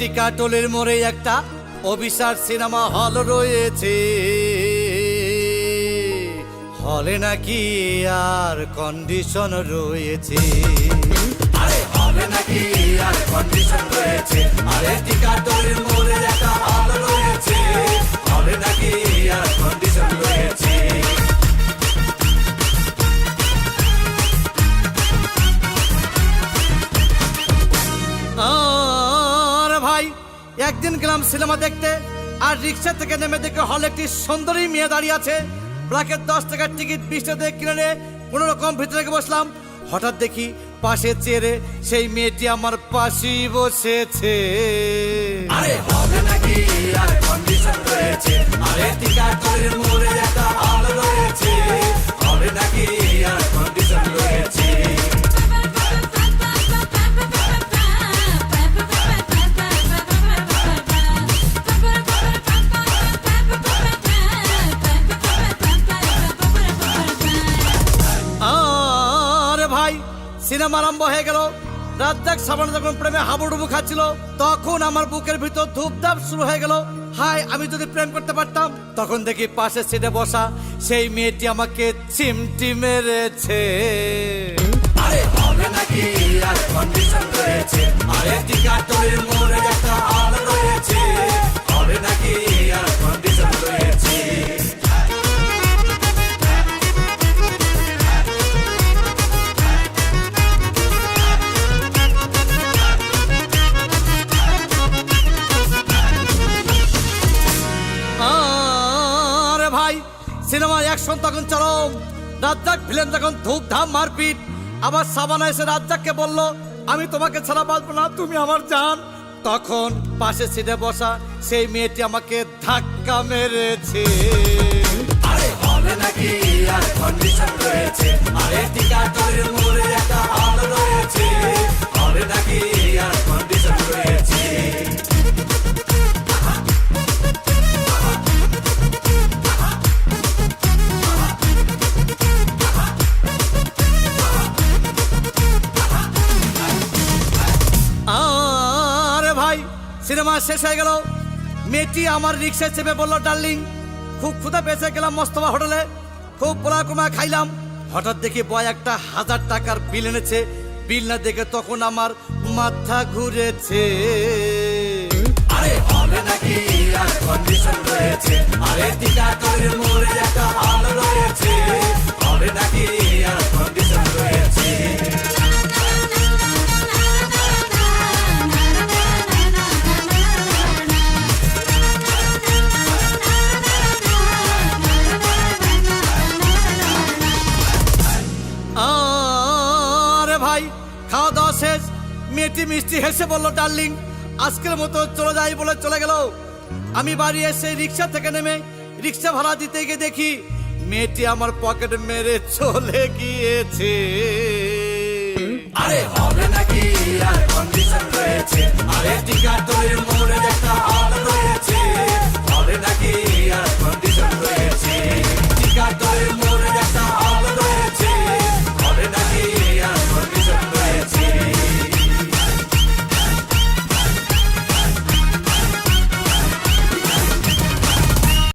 টিকাটলের মোড়ে একটা Abhisar cinema hall রয়েছে, হলে নাকি আর কন্ডিশন রয়েছে। আরে হলে নাকি আর কন্ডিশন রয়েছে, আরে টিকাটলের মোড়ে একটা হল রয়েছে, হলে নাকি আর কন্ডিশন রয়েছে। একদিন গেলাম সিনেমা দেখতে, আর রিক্সা থেকে নেমে দেখে হলে একটি সুন্দরী মেয়ে দাঁড়িয়ে আছে। প্রাকের 10 টাকার টিকিট 20 টাকা কিনে কোনো রকম ভিতরে বসলাম। হঠাৎ দেখি পাশে চেয়ারে সেই মেয়েটি আমার পাশেই বসেছে। আরে হবে নাকি আর কন্ডিশন রয়েছে, আরে টিকাটলের মোড়ে একটা হল রয়েছে, হবে নাকি আর কন্ডিশন রয়েছে। সিনেমা আরম্ভ হয়ে গেল। রাজ্জাক সাবান যখন প্রেমে হাবুডুবু খাচ্ছিল, তখন আমার বুকের ভিতর ধূপধাপ শুরু হয়ে গেল। হাই, আমি যদি প্রেম করতে পারতাম। তখন দেখি পাশের সিটে বসা সেই মেয়েটি আমাকে চিমটি মেরেছে। আরে হবে নাকি আর কন্ডিশন রয়েছে, আরে টিকাটলের মোড়ে একটা হল রয়েছে, হবে নাকি আর কন্ডিশন রয়েছে। সিনেমার অ্যাকশন তখন চরম। রাজ্জাক ভিলেন তখন ধূপধাম মারপিট। আবার সাবানা এসে রাজ্জাককে বলল, আমি তোমাকে ছাড়া বাঁচবো না, তুমি আমার জান। তখন পাশে সিটে বসা সেই মেয়েটি আমাকে ধাক্কা মেরেছে। আরে হবে নাকি আর কন্ডিশন রয়েছে, আরে টিকাটলের মোড়ে একটা হল রয়েছে, হবে নাকি আর কন্ডিশন রয়েছে। সিনেমা শেষ হয়ে গেল। মেয়েটি আমার রিক্সায় চেপে বললো, ডার্লিং খুব ক্ষুধা পেয়েছে, গেলাম মোস্তফা হোটেলে, খুব পোলা কুমা খাইলাম। হঠাৎ দেখি বয় একটা 1000 টাকার বিল এনেছে। বিল না দেখে তখন আমার মাথা ঘুরেছে। আরে হবে নাকি আর কন্ডিশন রয়েছে, আরে টিকাটলের মোড়ে একটা হল রয়েছে, হবে নাকি আর কন্ডিশন রয়েছে। খাওয়া দাওয়া শেষ। মেয়েটি মিষ্টি হেসে বলল, ডার্লিং আজকের মতো চলে যাই বলে চলে গেল। আমি বাড়ি এসে রিক্সা থেকে নেমে রিক্সা ভাড়া দিতে গিয়ে দেখি মেয়েটি আমার পকেট মেরে চলে গিয়েছে। আরে হবে নাকি আর কন্ডিশন রয়েছে, আরে টিকাটলের মোড়ে একটা হল রয়েছে, হবে নাকি আর কন্ডিশন রয়েছে। টিকাটল